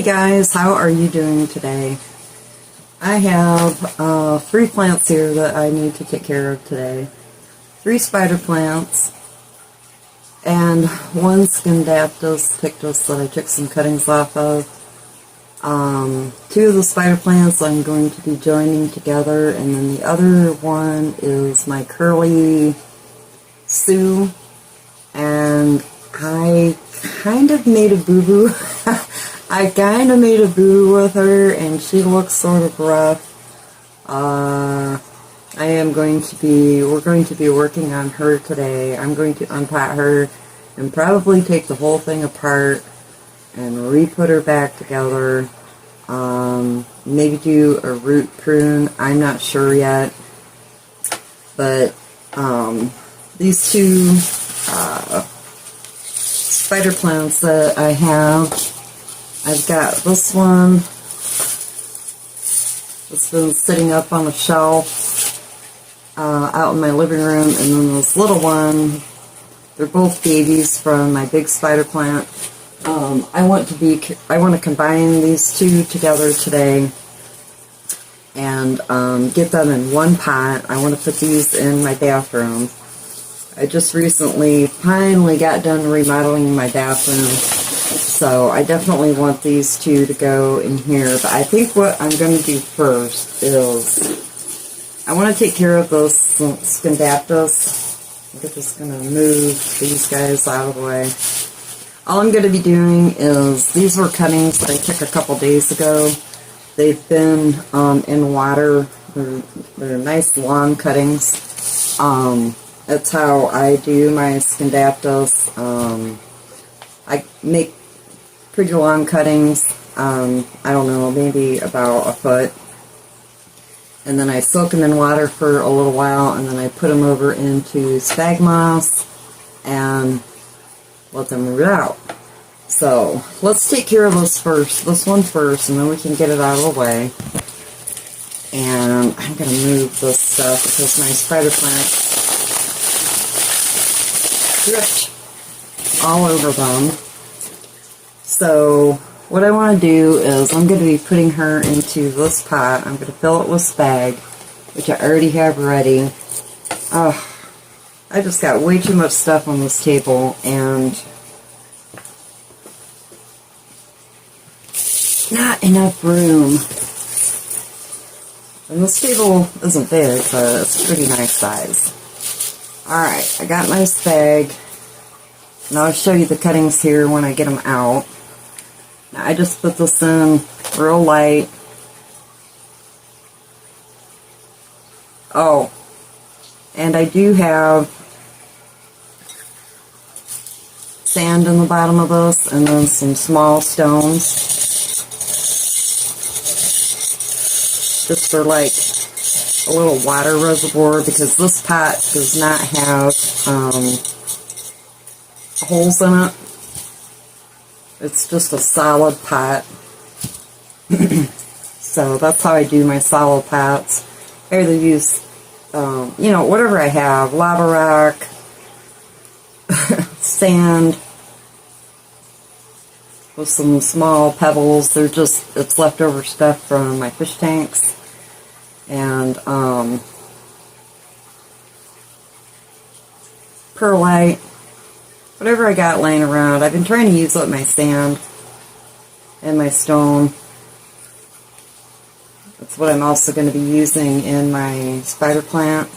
guys, how are you doing today? I have 3 plants here that I need to take care of today. 3 spider plants and 1 scindapsus pictus that I took some cuttings off of. 2 of the spider plants I'm going to be joining together, and then the other one is my curly Sue, and I kind of made a boo-boo. I kind of made a boo with her, and she looks sort of rough. We're going to be working on her today. I'm going to unpot her and probably take the whole thing apart and re-put her back together. Maybe do a root prune. I'm not sure yet. But these 2 spider plants that I have, I've got this one that's been sitting up on a shelf out in my living room, and then this little one. They're both babies from my big spider plant. I want to combine these 2 together today and get them in one pot. I want to put these in my bathroom. I just recently finally got done remodeling my bathroom, so I definitely want these 2 to go in here. But I think what I'm going to do first is I want to take care of those scindapsus. I'm just going to move these guys out of the way. All I'm going to be doing is, these were cuttings that I took a couple days ago. They've been in water. They're nice long cuttings. That's how I do my scindapsus. I make pretty long cuttings. I don't know, maybe about a foot. And then I soak them in water for a little while, and then I put them over into spag moss and let them root out. So let's take care of this one first, and then we can get it out of the way. And I'm going to move this stuff because my spider plant dripped all over them. So what I want to do is I'm going to be putting her into this pot. I'm going to fill it with spag, which I already have ready. I just got way too much stuff on this table, and not enough room. And this table isn't big, but it's a pretty nice size. Alright, I got my spag, and I'll show you the cuttings here when I get them out. Now, I just put this in real light. Oh, and I do have sand in the bottom of this, and then some small stones. Just for like a little water reservoir, because this pot does not have holes in it. It's just a solid pot. So that's how I do my solid pots. I either use, whatever I have, lava rock, sand, with some small pebbles. It's leftover stuff from my fish tanks. And perlite, whatever I got laying around. I've been trying to use up my sand and my stone. That's what I'm also going to be using in my spider plant,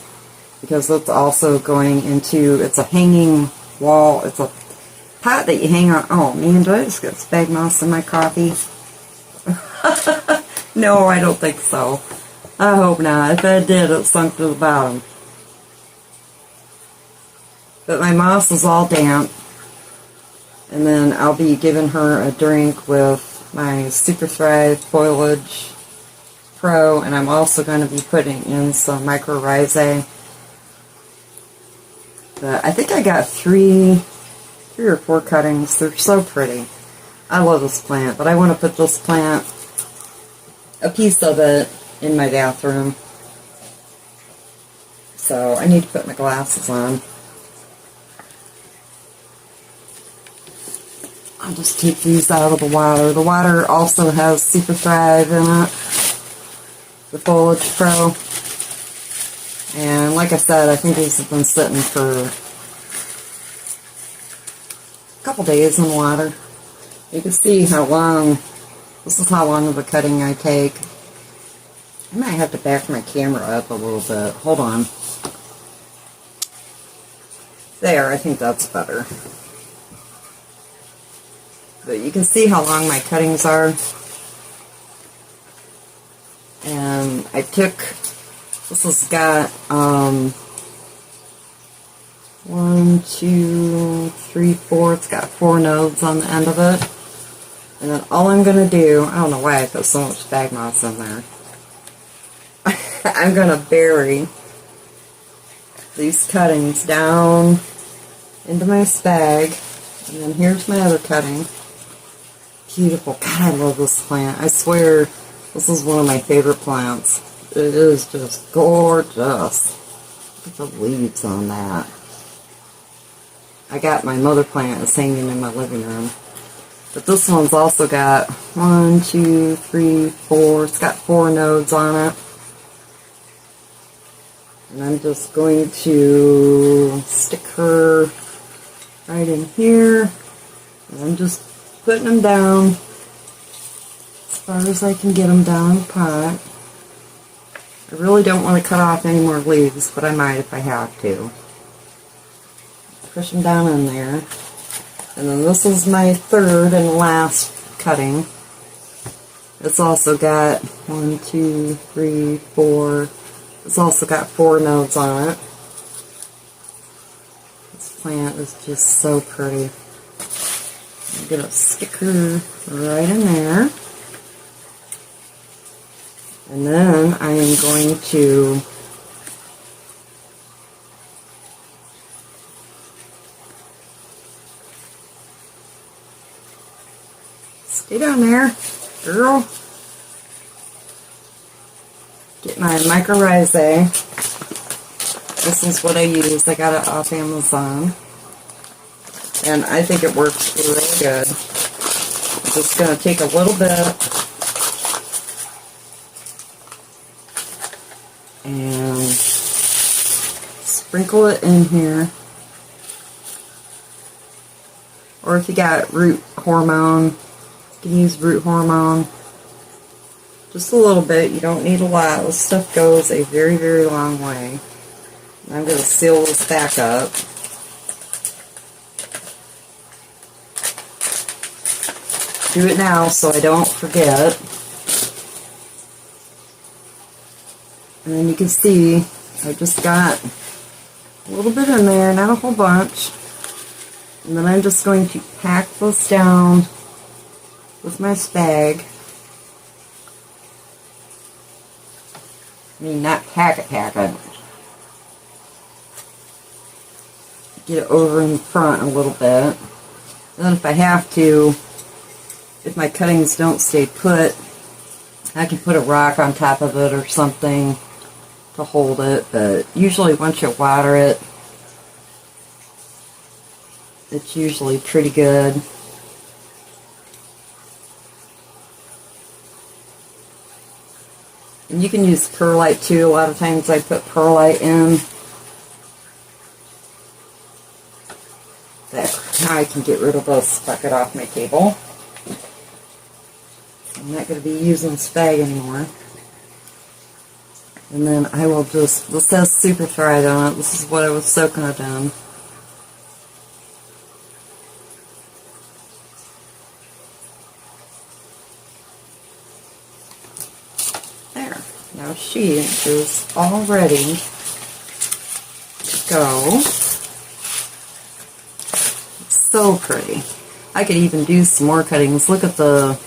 because it's also going into, it's a hanging wall, it's a pot that you hang on. Oh man, do I just get spag moss in my coffee? No, I don't think so. I hope not. If I did, it sunk to the bottom. But my moss is all damp. And then I'll be giving her a drink with my Super Thrive Foliage Pro, and I'm also going to be putting in some mycorrhizae. But I think I got 3 or 4 cuttings. They're so pretty. I love this plant, but I want to put this plant, a piece of it, in my bathroom. So I need to put my glasses on. I'll just take these out of the water. The water also has Super Thrive in it, the Foliage Pro. And like I said, I think these have been sitting for a couple days in water. You can see how long, this is how long of a cutting I take. I might have to back my camera up a little bit. Hold on. There, I think that's better. But you can see how long my cuttings are. And I took, this has got 1, 2, 3, 4, it's got 4 nodes on the end of it. And then all I'm going to do, I don't know why I put so much spag moss in there. I'm going to bury these cuttings down into my spag. And then here's my other cutting. Beautiful. God, I love this plant. I swear this is one of my favorite plants. It is just gorgeous. Look at the leaves on that. I got my mother plant is hanging in my living room. But this one's also got 1, 2, 3, 4. It's got 4 nodes on it. And I'm just going to stick her right in here. And I'm just putting them down as far as I can get them down in the pot. I really don't want to cut off any more leaves, but I might if I have to. Push them down in there. And then this is my third and last cutting. It's also got 1, 2, 3, 4. It's also got 4 nodes on it. This plant is just so pretty. I'm going to stick her right in there. And then I am going to stay down there, girl. Get my mycorrhizae. This is what I use. I got it off Amazon. And I think it works really good. I'm just going to take a little bit and sprinkle it in here. Or if you got root hormone, you can use root hormone. Just a little bit. You don't need a lot. This stuff goes a very, very long way. And I'm going to seal this back up. Do it now so I don't forget. And then you can see I just got a little bit in there, not a whole bunch. And then I'm just going to pack this down with my spag. I mean, not pack it. Get it over in front a little bit. And then if I have to, if my cuttings don't stay put, I can put a rock on top of it or something to hold it. But usually once you water it, it's usually pretty good. And you can use perlite too. A lot of times I put perlite in. There. Now I can get rid of this bucket off my table. I'm not going to be using spag anymore. And then I will just, this says Super Thrive on it. This is what I was soaking it in. There. Now she is all ready to go. It's so pretty. I could even do some more cuttings. Look at the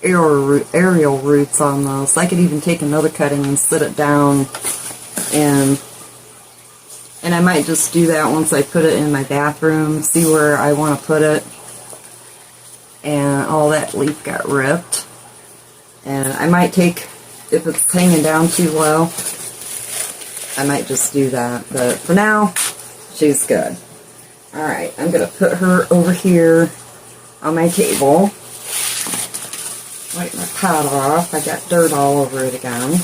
aerial roots on those. I could even take another cutting and sit it down, and I might just do that once I put it in my bathroom, see where I want to put it. And all that leaf got ripped, and I might take, if it's hanging down too low, I might just do that. But for now, she's good. Alright, I'm going to put her over here on my table. Wipe my pot off. I got dirt all over it again.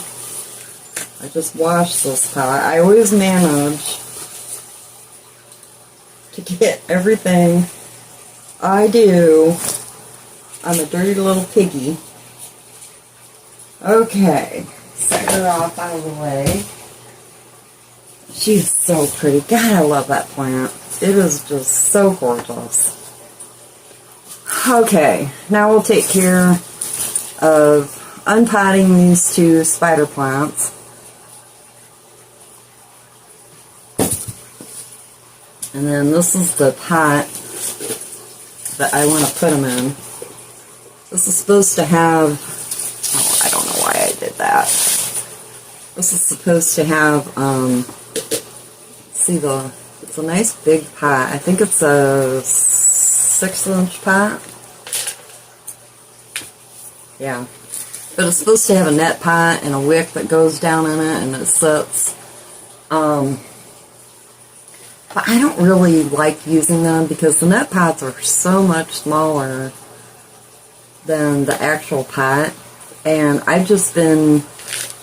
I just washed this pot. I always manage to get everything I do. I'm a dirty little piggy. Okay, set her off out of the way. She's so pretty. God, I love that plant. It is just so gorgeous. Okay, now we'll take care of unpotting these two spider plants. And then this is the pot that I want to put them in. This is supposed to have, oh, I don't know why I did that. This is supposed to have, see it's a nice big pot. I think it's a 6-inch pot. Yeah. But it's supposed to have a net pot and a wick that goes down in it and it sits. But I don't really like using them because the net pots are so much smaller than the actual pot. And I've just been,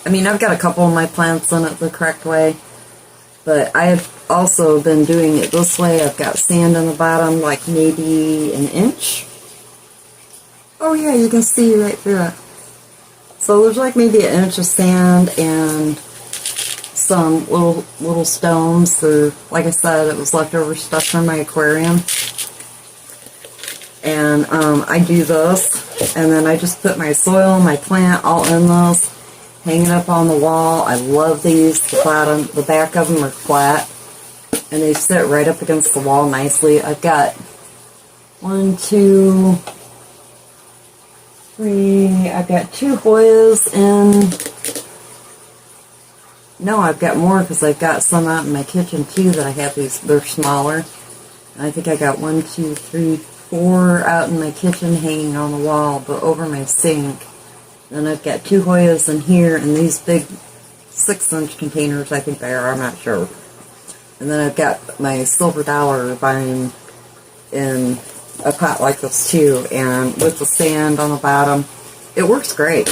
I mean, I've got a couple of my plants in it the correct way. But I've also been doing it this way. I've got sand in the bottom, like maybe an inch. Oh yeah, you can see right through it. So there's like maybe an inch of sand and some little stones. Or, like I said, it was leftover stuff from my aquarium. And I do this, and then I just put my soil, my plant, all in this, hang it up on the wall. I love these. The back of them are flat, and they sit right up against the wall nicely. I've got 1, 2, 3. I've got 2 Hoyas in. No, I've got more because I've got some out in my kitchen too that I have these. They're smaller. I think I got 1, 2, 3, 4 out in my kitchen hanging on the wall, but over my sink. Then I've got 2 Hoyas in here and these big 6-inch containers, I think they are, I'm not sure. And then I've got my silver dollar vine in a pot like this too, and with the sand on the bottom, it works great.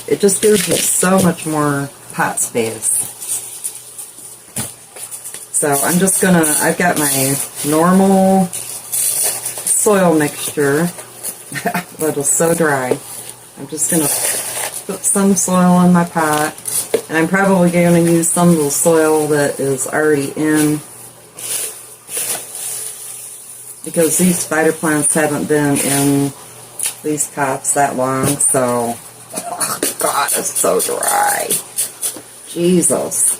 It just gives you so much more pot space. So I'm just gonna, I've got my normal soil mixture that is so dry. I'm just gonna put some soil in my pot, and I'm probably gonna use some of the soil that is already in, because these spider plants haven't been in these pots that long, so, oh God, it's so dry. Jesus.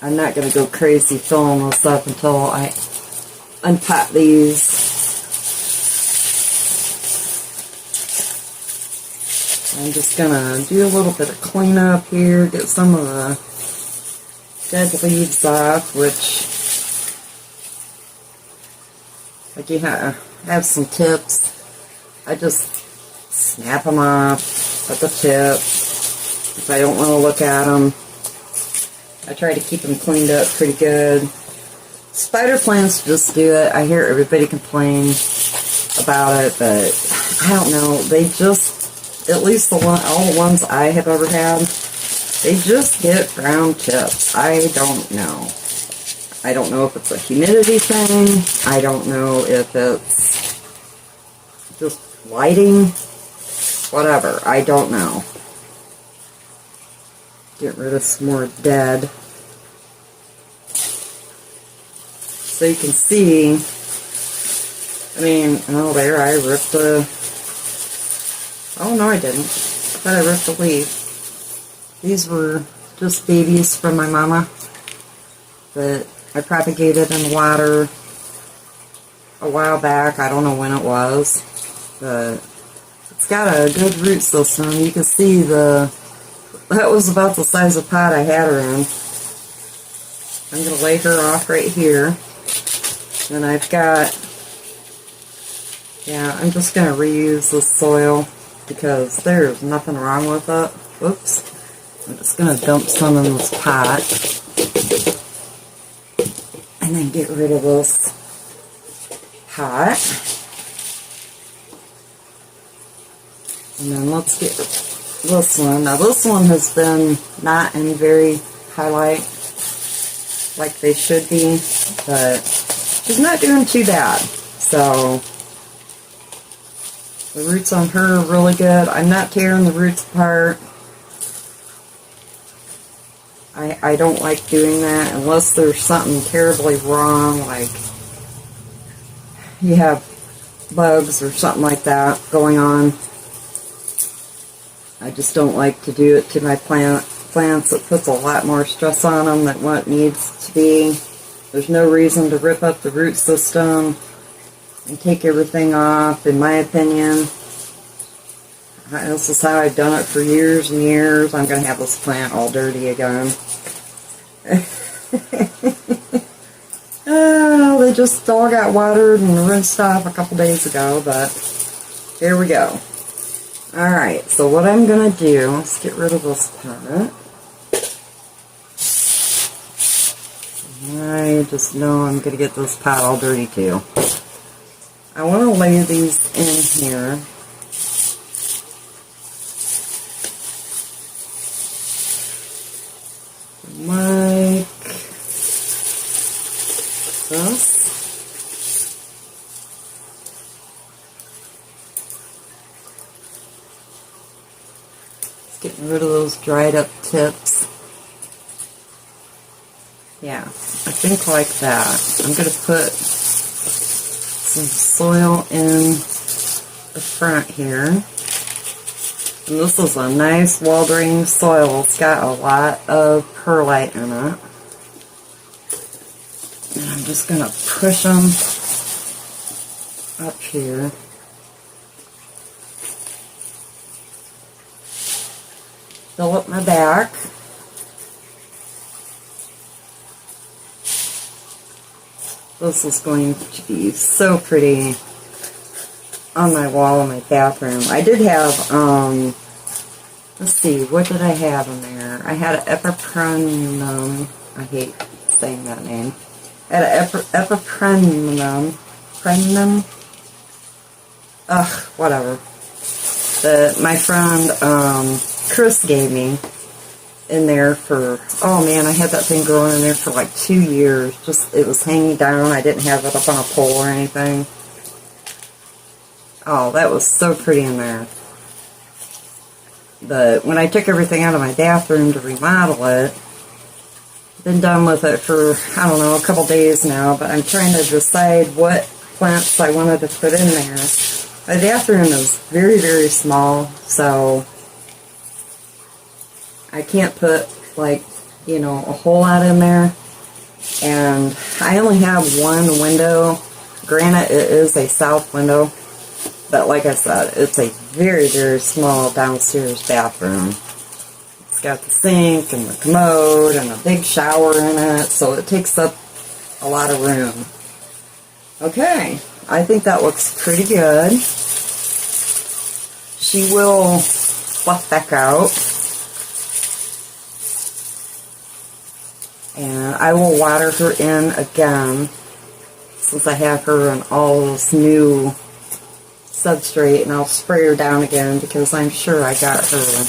I'm not going to go crazy filling this up until I unpot these. I'm just going to do a little bit of cleanup here, get some of the dead leaves off, which, like, you have some tips. I just snap them off at the tip if I don't want to look at them. I try to keep them cleaned up pretty good. Spider plants just do it. I hear everybody complain about it, but I don't know. They just, at least all the ones I have ever had, they just get brown tips. I don't know. I don't know if it's a humidity thing. I don't know if it's just lighting. Whatever. I don't know. Get rid of some more dead. So you can see, I mean, oh, there, I ripped a, oh, no, I didn't. I thought I ripped a leaf. These were just babies from my mama that I propagated in water a while back. I don't know when it was, but it's got a good root system. You can see that was about the size of pot I had her in. I'm going to lay her off right here. And I've got, yeah, I'm just going to reuse this soil because there's nothing wrong with it. Oops. I'm just going to dump some in this pot. And then get rid of this pot. And then let's get this one. Now this one has been not in very highlight like they should be, but she's not doing too bad. So the roots on her are really good. I'm not tearing the roots apart. I don't like doing that unless there's something terribly wrong, like you have bugs or something like that going on. I just don't like to do it to my plants. It puts a lot more stress on them than what it needs to be. There's no reason to rip up the root system and take everything off, in my opinion. This is how I've done it for years and years. I'm going to have this plant all dirty again. Oh, they just all got watered and rinsed off a couple days ago, but here we go. Alright, so what I'm going to do, let's get rid of this pot. I just know I'm going to get this pot all dirty too. I want to lay these in here. Like this. Getting rid of those dried up tips. Yeah, I think like that. I'm going to put some soil in the front here. And this is a nice well-drained soil. It's got a lot of perlite in it. And I'm just going to push them up here. Fill up my back. This is going to be so pretty on my wall in my bathroom. I did have, let's see, what did I have in there? I had an epiprenum. I hate saying that name. I had an epiprenum. Whatever. That my friend, Chris gave me in there for, oh man, I had that thing growing in there for like 2 years. Just, it was hanging down. I didn't have it up on a pole or anything. Oh, that was so pretty in there. But when I took everything out of my bathroom to remodel it, been done with it for, I don't know, a couple days now, but I'm trying to decide what plants I wanted to put in there. My bathroom is very, very small, so I can't put, like, you know, a whole lot in there. And I only have one window. Granted, it is a south window. But like I said, it's a very, very small downstairs bathroom. It's got the sink and the commode and a big shower in it, so it takes up a lot of room. Okay, I think that looks pretty good. She will fluff back out. And I will water her in again, since I have her in all this new substrate, and I'll spray her down again because I'm sure I got her.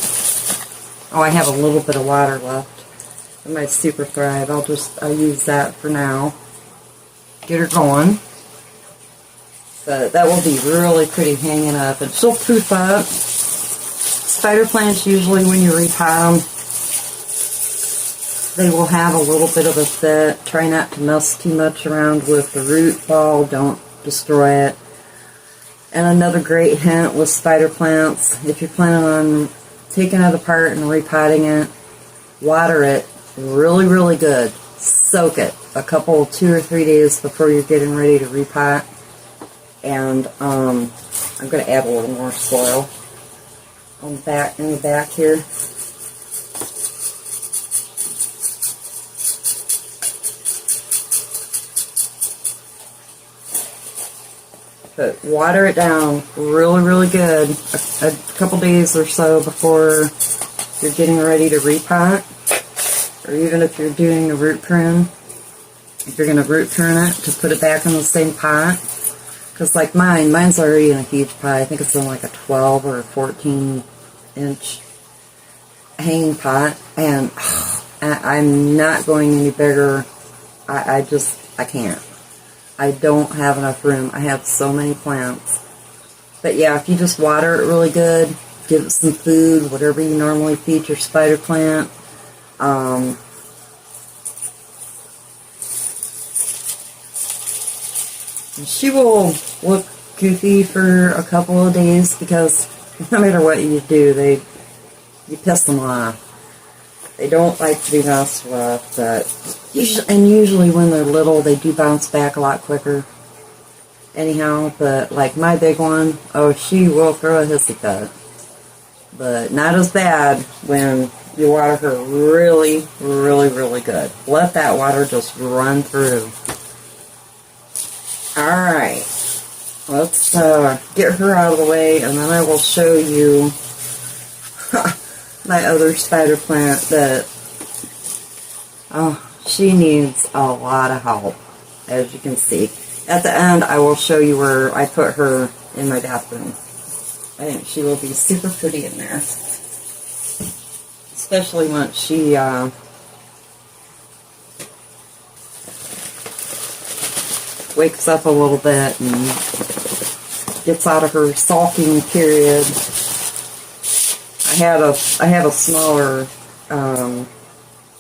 Oh, I have a little bit of water left in my Super Thrive. I'll use that for now. Get her going. But that will be really pretty hanging up, and she'll poof up. Spider plants, usually when you repot them, they will have a little bit of a fit. Try not to mess too much around with the root ball. Don't destroy it. And another great hint with spider plants, if you're planning on taking it apart and repotting it, water it really, really good. Soak it a couple, 2 or 3 days before you're getting ready to repot. And I'm going to add a little more soil on the back, in the back here. But water it down really, really good a couple days or so before you're getting ready to repot, or even if you're doing a root prune. If you're going to root prune it, to put it back in the same pot, Because like mine's already in a huge pot. I think it's in like a 12 or a 14-inch hanging pot. And I'm not going any bigger. I can't. I don't have enough room. I have so many plants. But yeah, if you just water it really good, give it some food, whatever you normally feed your spider plant. She will look goofy for a couple of days because no matter what you do, you piss them off. They don't like to be messed with, but usually when they're little, they do bounce back a lot quicker. Anyhow, but like my big one, oh, she will throw a hissy fit. But not as bad when you water her really, really, really good. Let that water just run through. Alright, let's get her out of the way, and then I will show you my other spider plant that, oh, she needs a lot of help, as you can see. At the end, I will show you where I put her in my bathroom. I think she will be super pretty in there. Especially once she wakes up a little bit and gets out of her sulking period. I had a smaller,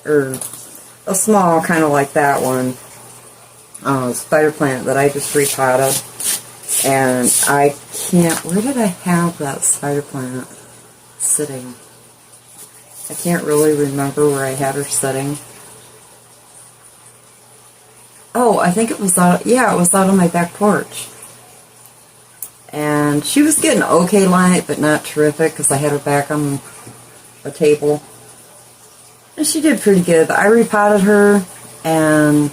or a small kind of like that one, spider plant that I just repotted. And I can't, where did I have that spider plant sitting? I can't really remember where I had her sitting. Oh, I think it was out, yeah, it was out on my back porch. And she was getting okay light, but not terrific, because I had her back on a table. And she did pretty good. I repotted her, and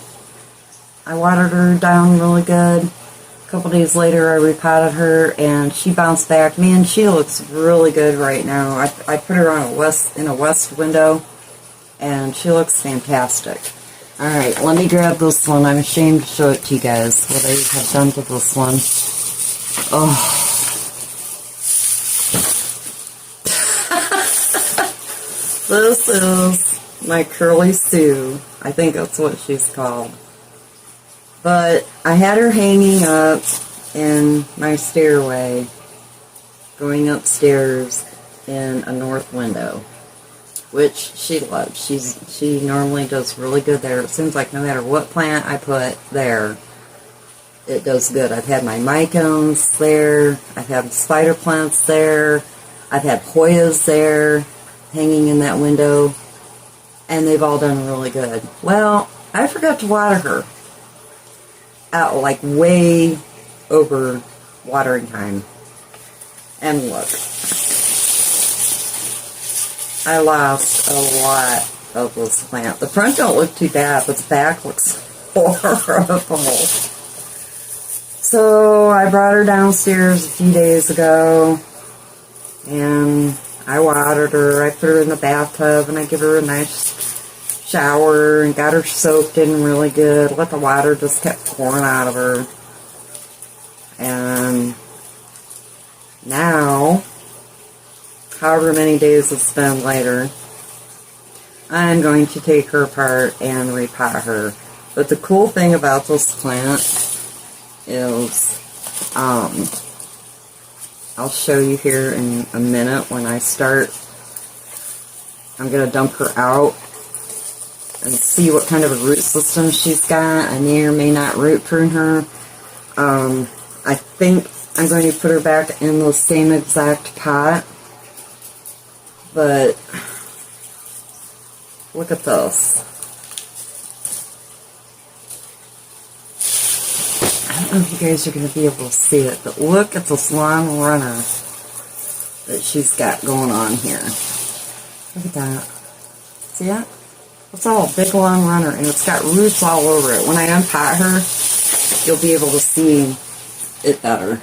I watered her down really good. A couple days later, I repotted her, and she bounced back. Man, she looks really good right now. I put her on in a west window, and she looks fantastic. Alright, let me grab this one. I'm ashamed to show it to you guys, what I have done to this one. Oh. This is my Curly Sue. I think that's what she's called. But I had her hanging up in my stairway, going upstairs in a north window, which she loves. She normally does really good there. It seems like no matter what plant I put there, it does good. I've had my mycones there. I've had spider plants there. I've had Hoyas there hanging in that window. And they've all done really good. Well, I forgot to water her at like way over watering time. And look. I lost a lot of this plant. The front don't look too bad, but the back looks horrible. So I brought her downstairs a few days ago, and I watered her. I put her in the bathtub, and I give her a nice shower, and got her soaked in really good. Let the water just kept pouring out of her. And now, however many days it's been later, I'm going to take her apart and repot her. But the cool thing about this plant is, I'll show you here in a minute when I start. I'm going to dump her out and see what kind of a root system she's got. I may or may not root prune her. I think I'm going to put her back in the same exact pot. But look at this. I don't know if you guys are going to be able to see it, but look at this long runner that she's got going on here. Look at that. See that? It's all a big long runner, and it's got roots all over it. When I unpot her, you'll be able to see it better.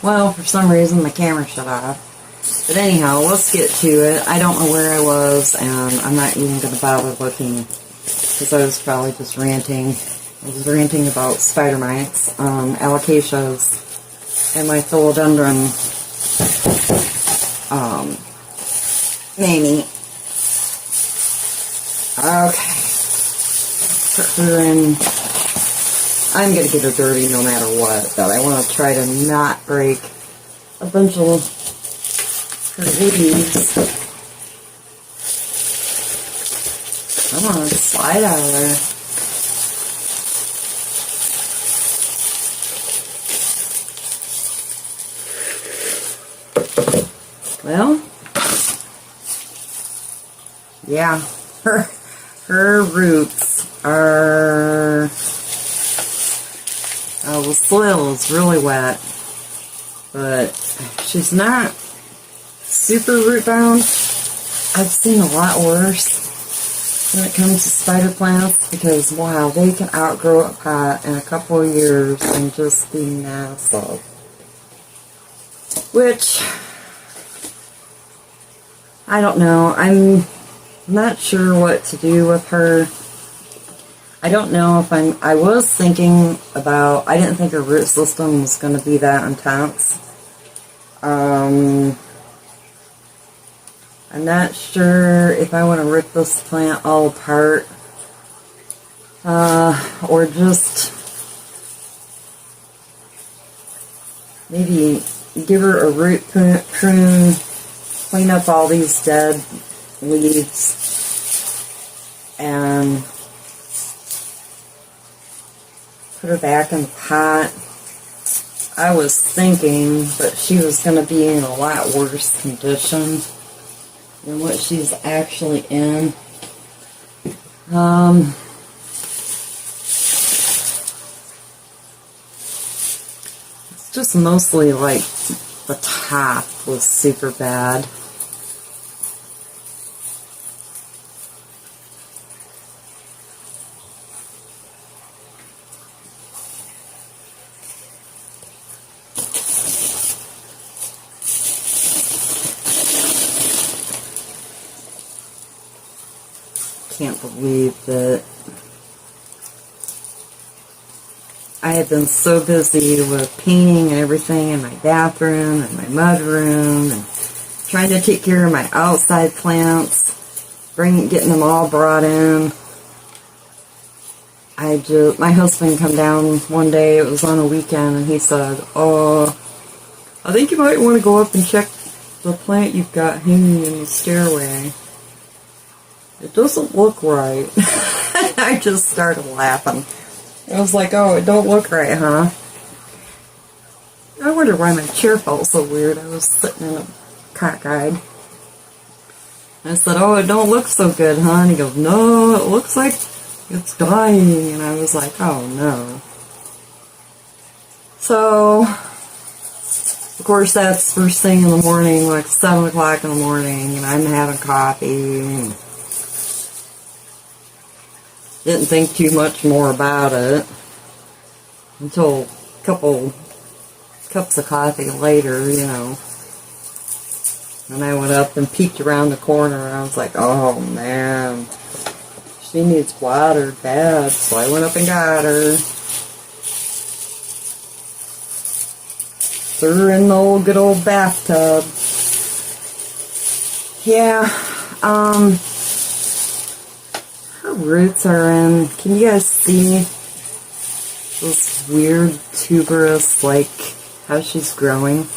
Well, for some reason, the camera shut off. But anyhow, let's get to it. I don't know where I was, and I'm not even going to bother looking, because I was probably just ranting. I was ranting about spider mites, alocasias, and my philodendron mamie. Okay. Put her in. I'm going to get her dirty no matter what, but I want to try to not break a bunch of her leaves. Come on, slide out of there. Well, yeah, her roots are, the soil is really wet, but she's not super root bound. I've seen a lot worse when it comes to spider plants, because wow, they can outgrow a pot in a couple of years and just be massive. Which, I don't know. I'm not sure what to do with her. I don't know if I was thinking about, I didn't think her root system was going to be that intense. I'm not sure if I want to rip this plant all apart, or just maybe give her a root prune, clean up all these dead leaves, and put her back in the pot. I was thinking, but she was going to be in a lot worse condition than what she's actually in. It's just mostly like the top was super bad. Can't believe that I have been so busy with painting and everything in my bathroom and my mudroom and trying to take care of my outside plants, getting them all brought in. My husband come down one day, it was on a weekend, and he said, "Oh, I think you might want to go up and check the plant you've got hanging in the stairway. It doesn't look right." I just started laughing. I was like, "Oh, it don't look right, huh?" I wonder why my chair felt so weird. I was sitting in a cockeyed. I said, "Oh, it don't look so good, huh?" And he goes, "No, it looks like it's dying." And I was like, "Oh, no." So, of course, that's first thing in the morning, like 7 o'clock in the morning, and I'm having coffee. And didn't think too much more about it until a couple cups of coffee later, you know. And I went up and peeked around the corner, and I was like, "Oh, man, she needs water bad." So I went up and got her. Threw her in the old good old bathtub. Yeah, her roots are in, can you guys see this weird tuberous, like, how she's growing?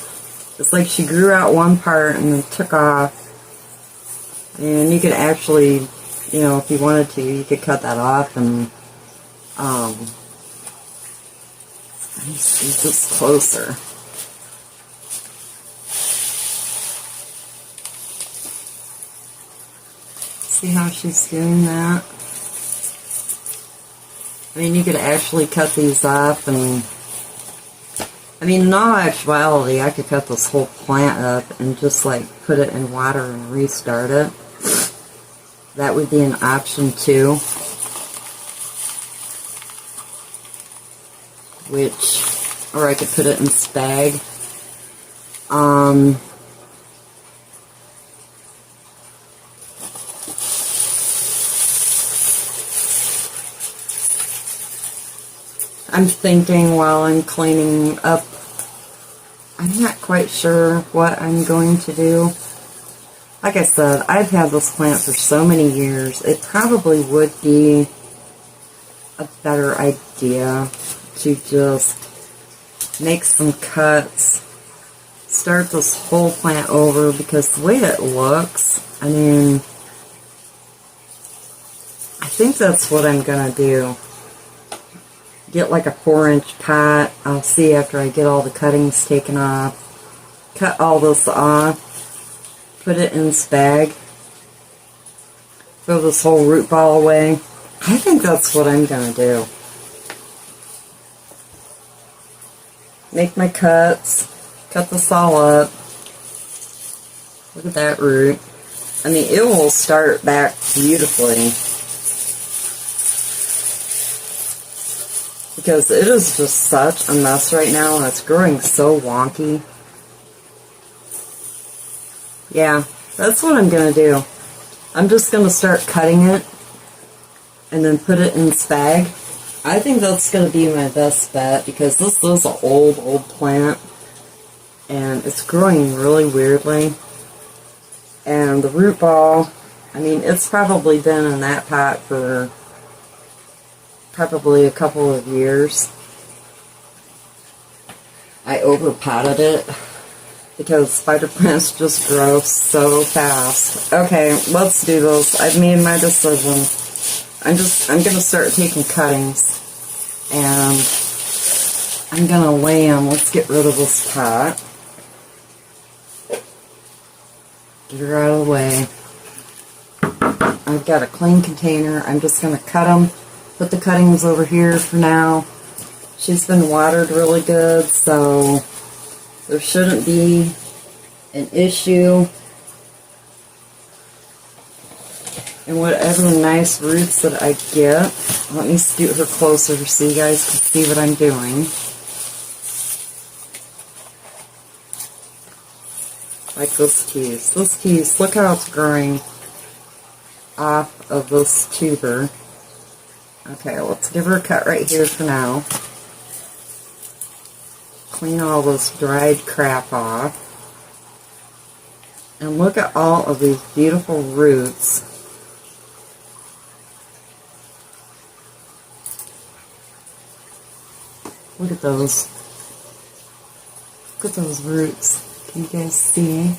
It's like she grew out one part and then took off. And you could actually, you know, if you wanted to, you could cut that off and, let me see this closer. See how she's doing that? I mean, you could actually cut these off, and I mean, in all actuality, I could cut this whole plant up and just like put it in water and restart it. That would be an option too. Or I could put it in spag. I'm thinking while I'm cleaning up, I'm not quite sure what I'm going to do. Like I said, I've had this plant for so many years, it probably would be a better idea to just make some cuts, start this whole plant over, because the way it looks, I mean, I think that's what I'm going to do. Get like a 4-inch pot. I'll see after I get all the cuttings taken off. Cut all this off. Put it in this bag. Throw this whole root ball away. I think that's what I'm going to do. Make my cuts. Cut this all up. Look at that root. I mean, it will start back beautifully. Because it is just such a mess right now, and it's growing so wonky. Yeah, that's what I'm going to do. I'm just going to start cutting it, and then put it in this bag. I think that's going to be my best bet, because this is an old plant, and it's growing really weirdly. And the root ball, I mean, it's probably been in that pot for probably a couple of years. I overpotted it because spider plants just grow so fast. Okay, let's do this. I've made my decision. I'm gonna start taking cuttings and I'm gonna lay them. Let's get rid of this pot. Get her out of the way. I've got a clean container. I'm just gonna cut them. Put the cuttings over here for now. She's been watered really good, so there shouldn't be an issue. And whatever nice roots that I get, let me scoot her closer so you guys can see what I'm doing. Like this piece. This piece, look how it's growing off of this tuber. Okay, let's give her a cut right here for now. Clean all this dried crap off. And look at all of these beautiful roots. Look at those. Look at those roots. Can you guys see?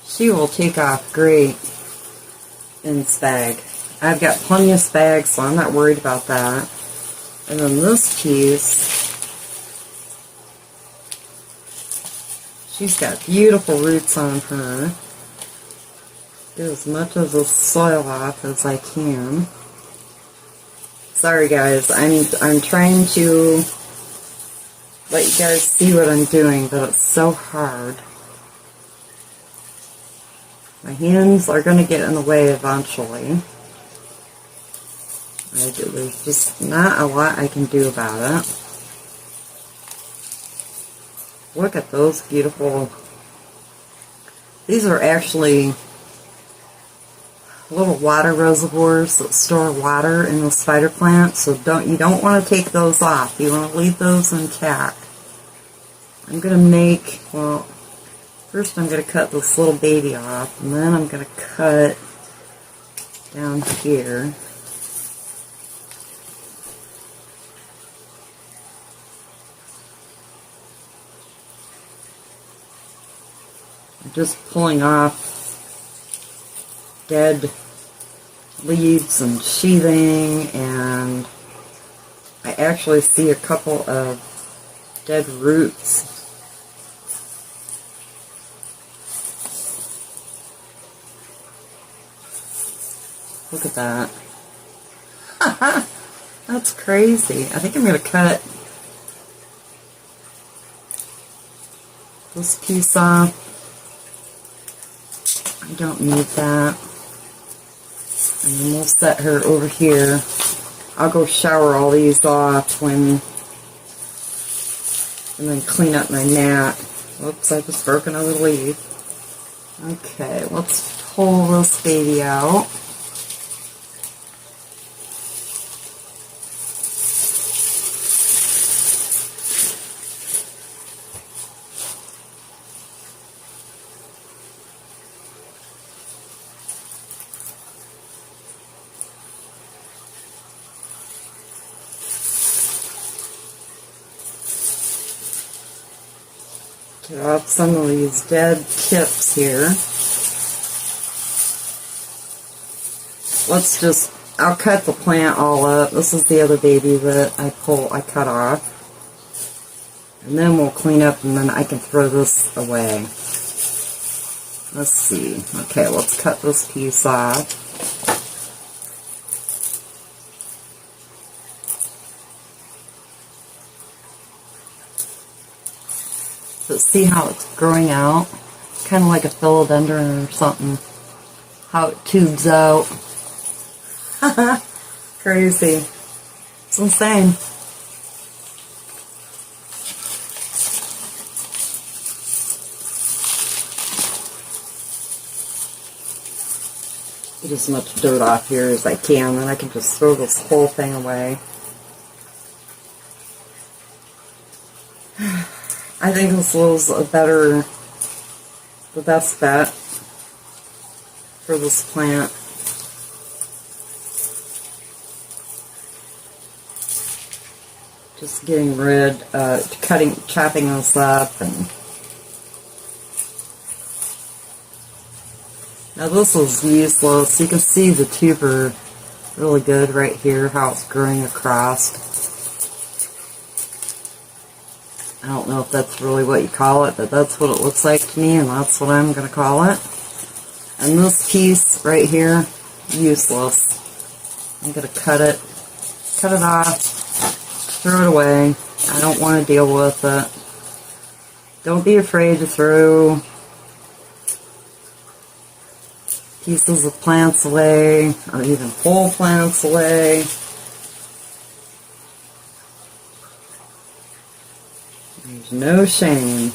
She will take off great in spag. I've got plenty of spag, so I'm not worried about that. And then this piece, she's got beautiful roots on her. Get as much of the soil off as I can. Sorry guys, I'm trying to let you guys see what I'm doing, but it's so hard. My hands are going to get in the way eventually. There's just not a lot I can do about it. Look at those beautiful... These are actually little water reservoirs that store water in the spider plant, so you don't want to take those off. You want to leave those intact. I'm going to make, well, first I'm going to cut this little baby off, and then I'm going to cut down here. I'm just pulling off dead leaves and sheathing, and I actually see a couple of dead roots. Look at that. That's crazy. I think I'm going to cut this piece off. I don't need that. And then we'll set her over here. I'll go shower all these off and then clean up my mat. Whoops, I just broke another leaf. Okay, let's pull this baby out. Get off some of these dead tips here. I'll cut the plant all up. This is the other baby that I cut off. And then we'll clean up and then I can throw this away. Let's see. Okay, let's cut this piece off. But see how it's growing out? Kind of like a philodendron or something. How it tubes out. Crazy. It's insane. Get as much dirt off here as I can, then I can just throw this whole thing away. I think this was the best bet for this plant. Just getting chopping this up, and now this is useless. You can see the tuber really good right here, how it's growing across. I don't know if that's really what you call it, but that's what it looks like to me, and that's what I'm going to call it. And this piece right here, useless. I'm going to cut it off. Throw it away. I don't want to deal with it. Don't be afraid to throw pieces of plants away, or even whole plants away. There's no shame.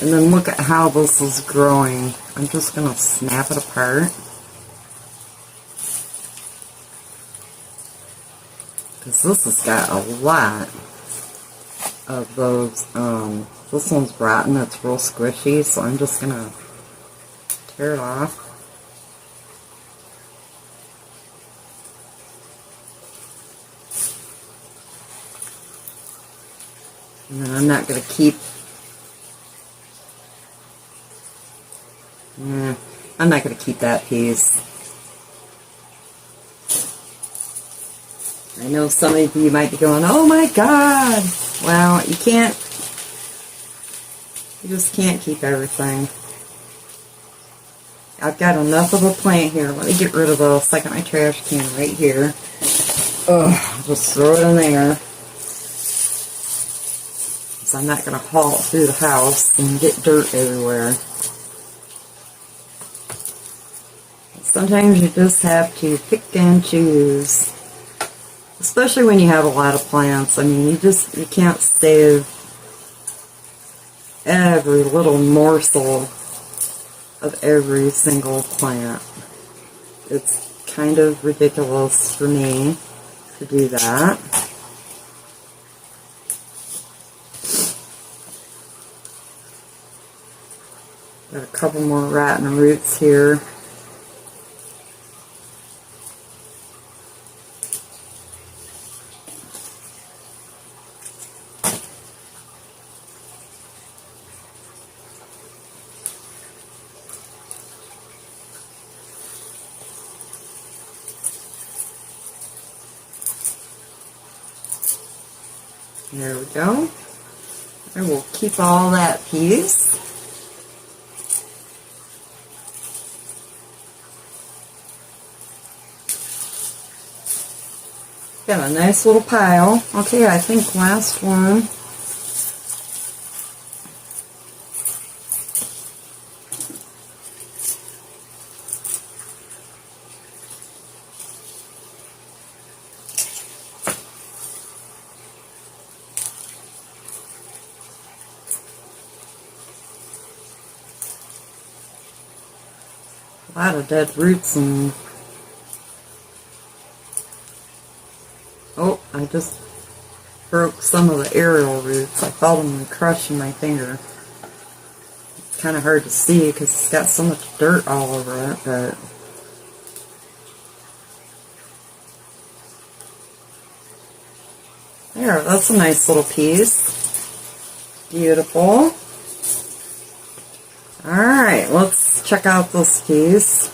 And then look at how this is growing. I'm just going to snap it apart. Because this has got a lot of those, this one's rotten, it's real squishy, so I'm just going to tear it off. And then I'm not going to keep, I'm not going to keep that piece. I know some of you might be going, oh my god! Well, you just can't keep everything. I've got enough of a plant here. Let me get rid of those. I got my trash can right here. Ugh, just throw it in there. So I'm not going to haul it through the house and get dirt everywhere. Sometimes you just have to pick and choose. Especially when you have a lot of plants. I mean, you can't save every little morsel of every single plant. It's kind of ridiculous for me to do that. Got a couple more rotten roots here. There we go. I will keep all that piece. Got a nice little pile. Okay, I think last one. A lot of dead roots and... Oh, I just broke some of the aerial roots. I felt them crushing my finger. It's kind of hard to see because it's got so much dirt all over it, but... There, that's a nice little piece. Beautiful. Alright, let's check out this piece.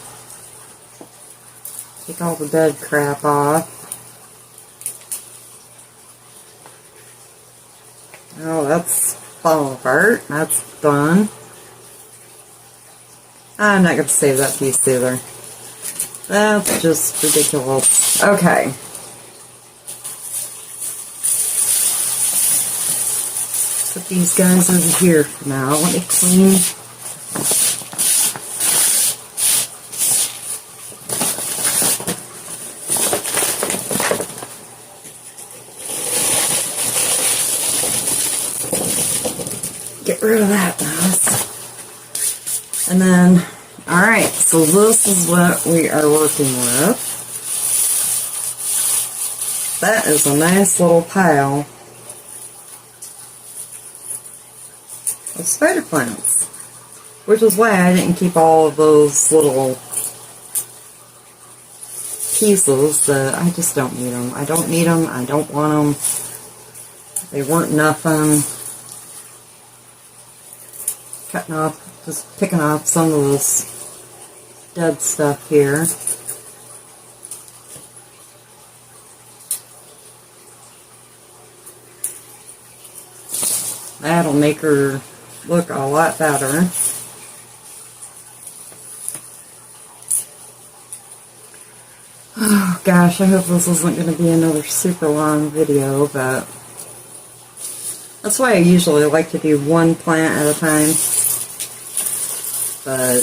Take all the dead crap off. Oh, that's falling apart. That's done. I'm not going to save that piece either. That's just ridiculous. Okay. Put these guys over here for now. Let me clean. Get rid of that mess. And then, alright, so this is what we are working with. That is a nice little pile of spider plants. Which is why I didn't keep all of those little pieces that I just don't need them. I don't need them. I don't want them. They weren't nothing. Cutting off, just picking off some of this dead stuff here. That'll make her look a lot better. Oh gosh, I hope this isn't going to be another super long video, but that's why I usually like to do one plant at a time. But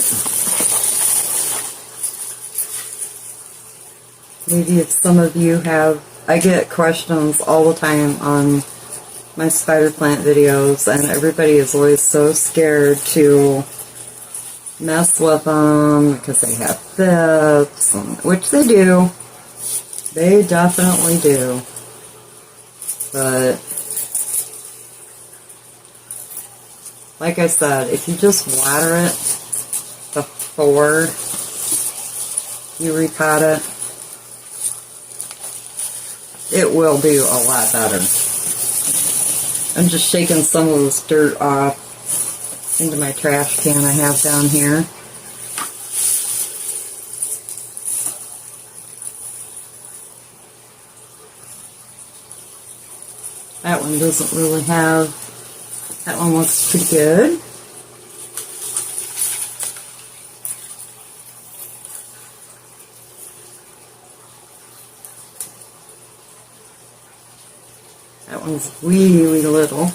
maybe if some of you have, I get questions all the time on my spider plant videos, and everybody is always so scared to mess with them because they have fits, which they do. They definitely do. But like I said, if you just water it before you repot it, it will do a lot better. I'm just shaking some of this dirt off into my trash can I have down here. That one doesn't really have, that one looks pretty good. That one's really little.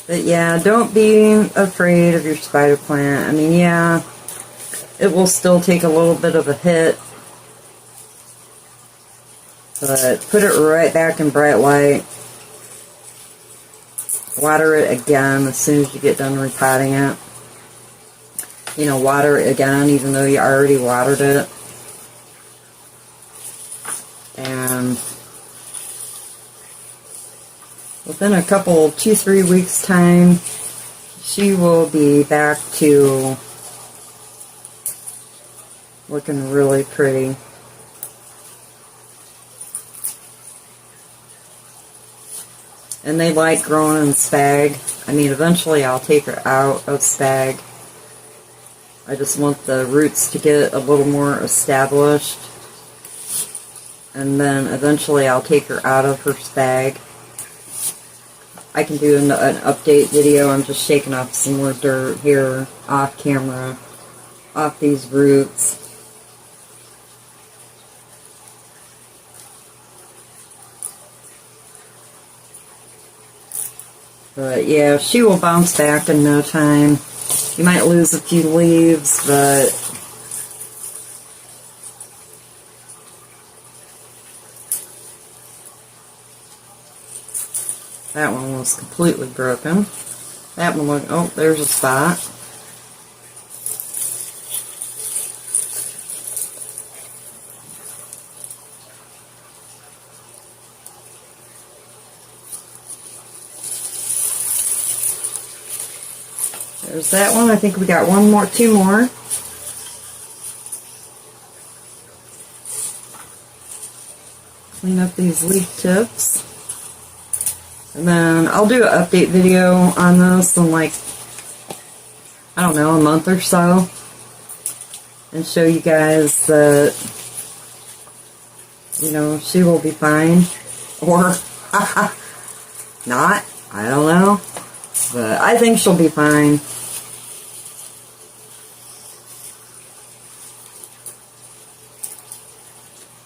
But yeah, don't be afraid of your spider plant. I mean, yeah, it will still take a little bit of a hit, but put it right back in bright light. Water it again as soon as you get done repotting it. You know, water it again even though you already watered it. And within a couple, 2-3 weeks time, she will be back to looking really pretty. And they like growing in spag. I mean, eventually I'll take her out of spag. I just want the roots to get a little more established. And then eventually I'll take her out of her spag. I can do an update video. I'm just shaking off some more dirt here off camera, off these roots. But yeah, she will bounce back in no time. You might lose a few leaves, but that one was completely broken. That one looked, oh, there's a spot. There's that one. I think we got one more, two more. clean up these leaf tips. And then I'll do an update video on this in like, I don't know, a month or so. And show you guys that, you know, she will be fine. Or not. I don't know. But I think she'll be fine.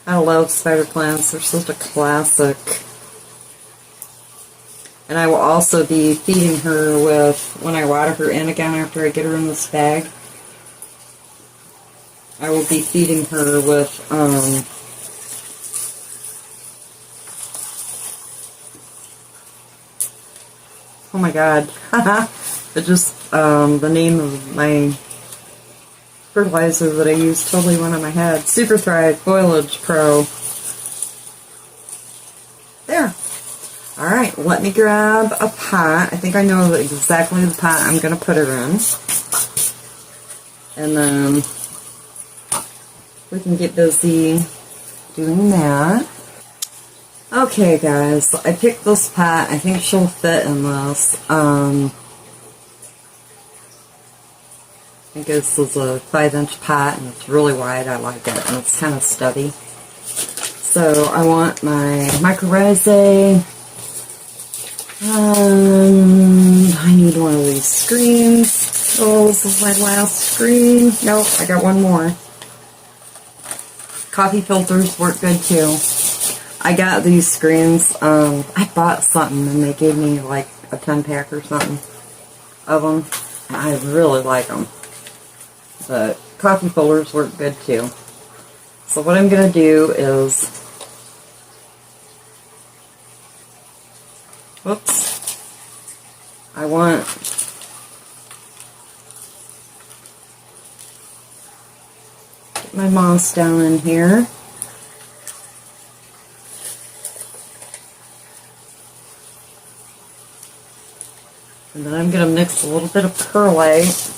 I love spider plants. They're such a classic. And I will also be feeding her with, when I water her in again after I get her in this bag, I will be feeding her with, oh my god, it just, the name of my fertilizer that I use totally went on my head. Super Thrive Foliage Pro. There. Alright, let me grab a pot. I think I know exactly the pot I'm going to put her in. And then we can get busy doing that. Okay guys, I picked this pot. I think she'll fit in this. I think this is a 5-inch pot and it's really wide. I like it and it's kind of stubby. So I want my mycorrhizae. I need one of these screens. Oh, this is my last screen. Nope, I got one more. Coffee filters work good too. I got these screens. I bought something and they gave me like a 10-pack or something of them. And I really like them. But coffee filters work good too. So what I'm going to do is, whoops, I want get my moss down in here. And then I'm going to mix a little bit of perlite.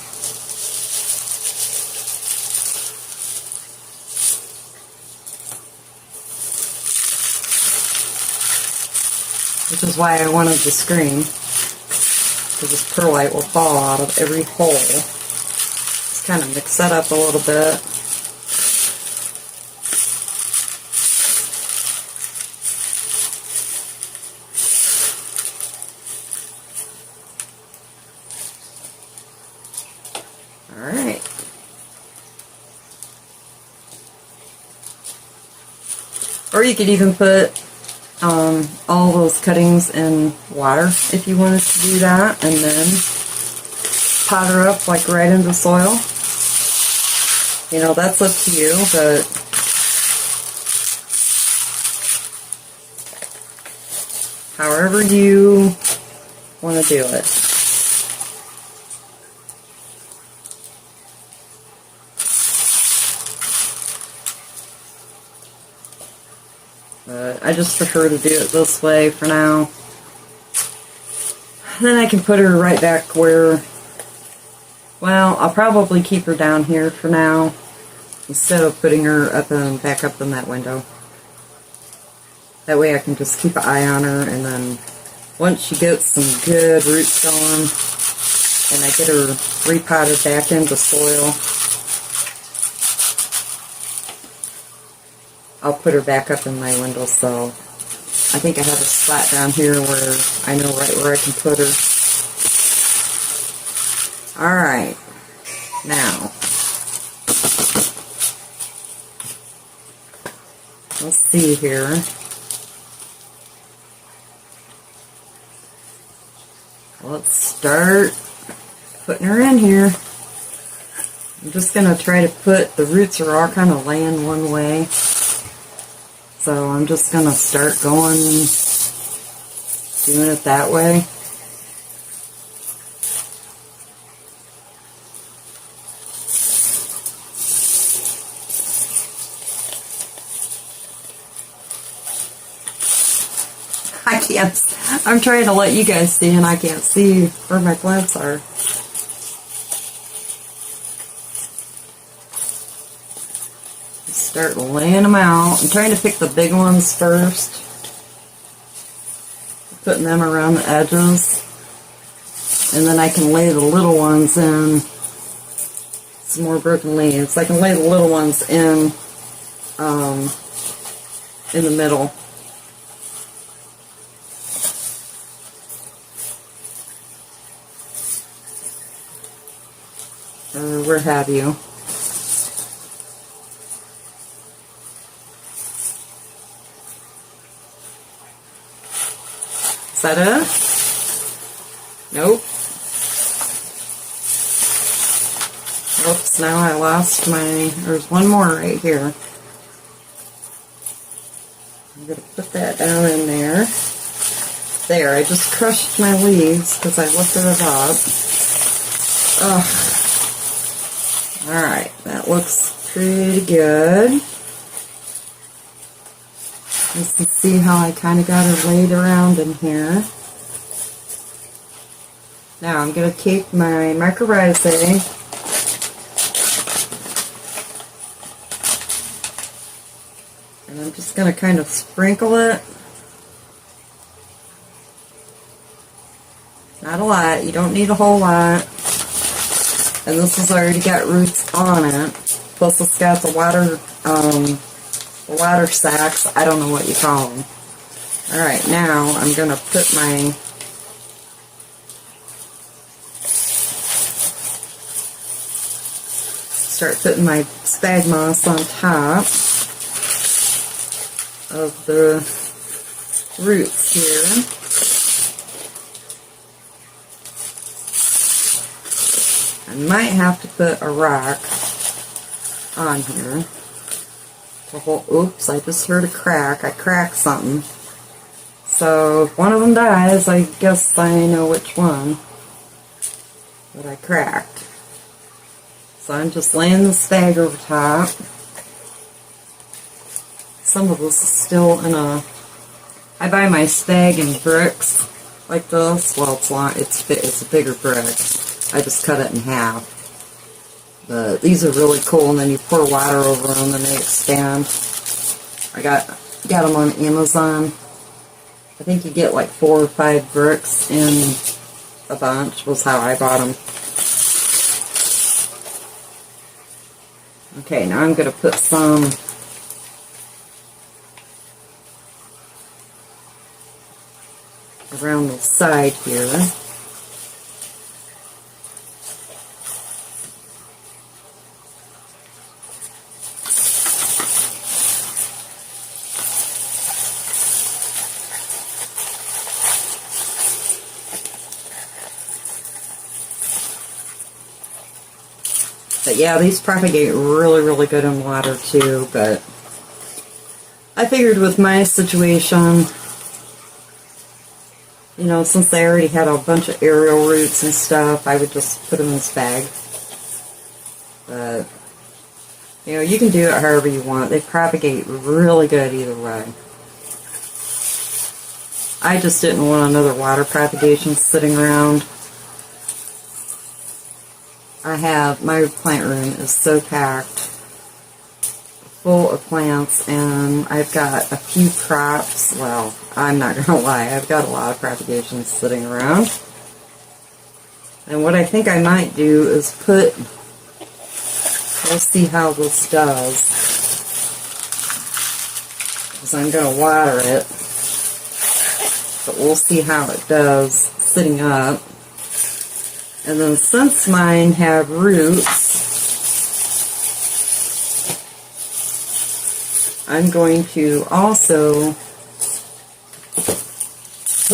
Which is why I wanted the screen, because this perlite will fall out of every hole. Just kind of mix that up a little bit. Alright. Or you could even put all those cuttings in water if you wanted to do that, and then pot her up like right into soil. You know, that's up to you, but however you want to do it. But I just prefer to do it this way for now. Then I can put her right back where, well, I'll probably keep her down here for now instead of putting her up and back up in that window. That way I can just keep an eye on her, and then once she gets some good roots going and I get her repotted back into soil, I'll put her back up in my windowsill. I think I have a spot down here where I know right where I can put her. Alright, now, let's see here. Let's start putting her in here. I'm just going to try to put, the roots are all kind of laying one way. So I'm just going to start going, doing it that way. I can't, I'm trying to let you guys see and I can't see where my plants are. start laying them out. I'm trying to pick the big ones first. Putting them around the edges. And then I can lay the little ones in. Some more broken leaves. I can lay the little ones in the middle. Or where have you. Is that it? Nope. Oops, now I lost my, there's one more right here. I'm going to put that down in there. There, I just crushed my leaves because I lifted it up. Ugh. Alright, that looks pretty good. You can see how I kind of got her laid around in here. Now I'm going to take my mycorrhizae and I'm just going to kind of sprinkle it. Not a lot, you don't need a whole lot. And this has already got roots on it. Plus it's got the water sacks. I don't know what you call them. Alright, now I'm going to put my start putting my spag moss on top of the roots here. I might have to put a rock on here to hold. Oops, I just heard a crack. I cracked something. So if one of them dies, I guess I know which one that I cracked. So I'm just laying the spag over top. Some of this is still in a, I buy my spag in bricks like this. Well, it's long, it's a bigger brick. I just cut it in half. But these are really cool, and then you pour water over them and they expand. I got them on Amazon. I think you get like 4 or 5 bricks in a bunch was how I bought them. Okay, now I'm going to put some around the side here. But yeah, these propagate really, really good in water too, but I figured with my situation, you know, since they already had a bunch of aerial roots and stuff, I would just put them in this bag. But, you know, you can do it however you want. They propagate really good either way. I just didn't want another water propagation sitting around. My plant room is so packed full of plants, and I've got a few crops. Well, I'm not going to lie, I've got a lot of propagations sitting around. And what I think I might do is we'll see how this does, because I'm going to water it, but we'll see how it does sitting up. And then since mine have roots, I'm going to also put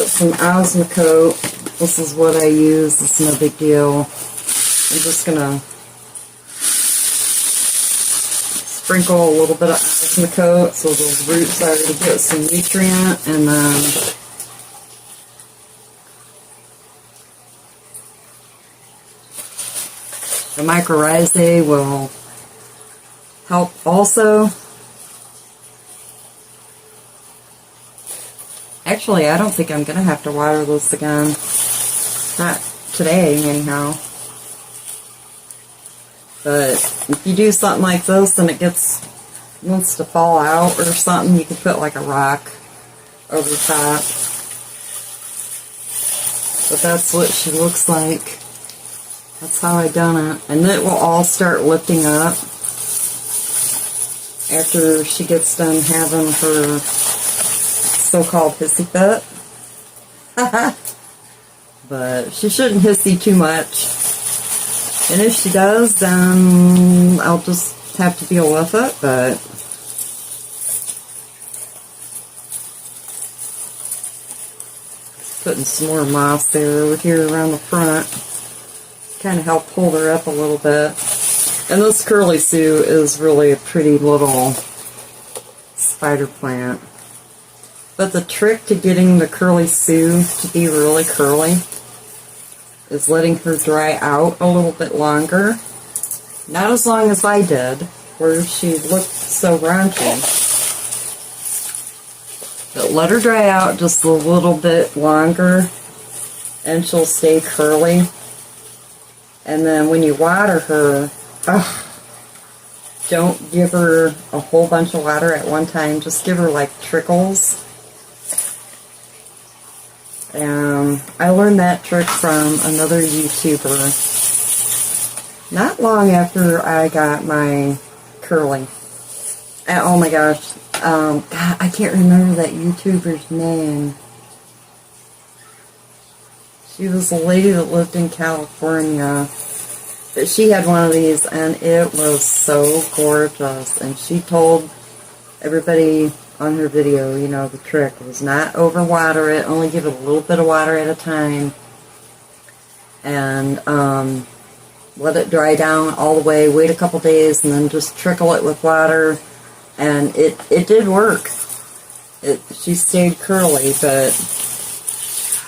some Osmocote. This is what I use. It's no big deal. I'm just going to sprinkle a little bit of Osmocote so those roots already get some nutrient, and then the mycorrhizae will help also. Actually, I don't think I'm going to have to water this again. Not today, anyhow. But if you do something like this and it gets wants to fall out or something, you can put like a rock over top. But that's what she looks like. That's how I done it. And it will all start lifting up after she gets done having her so-called hissy fit. But she shouldn't hissy too much. And if she does, then I'll just have to deal with it, but putting some more moss there over here around the front. Kind of help hold her up a little bit. And this curly Sue is really a pretty little spider plant. But the trick to getting the curly Sue to be really curly is letting her dry out a little bit longer. Not as long as I did, where she looked so raunchy. But let her dry out just a little bit longer and she'll stay curly. And then when you water her, don't give her a whole bunch of water at one time. Just give her like trickles. I learned that trick from another YouTuber not long after I got my curly. And, oh my gosh, God, I can't remember that YouTuber's name. She was a lady that lived in California. But she had one of these and it was so gorgeous. And she told everybody on her video, you know, the trick was not overwater it, only give it a little bit of water at a time, and let it dry down all the way, wait a couple days, and then just trickle it with water, and it did work. She stayed curly. But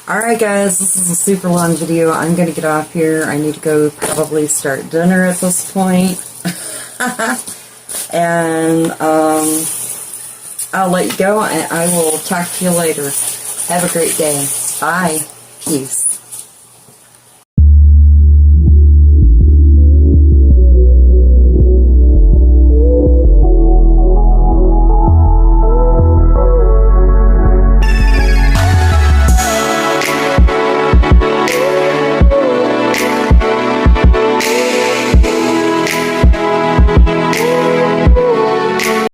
alright guys, this is a super long video. I'm going to get off here. I need to go probably start dinner at this point. And I'll let you go, and I will talk to you later. Have a great day. Bye. Peace.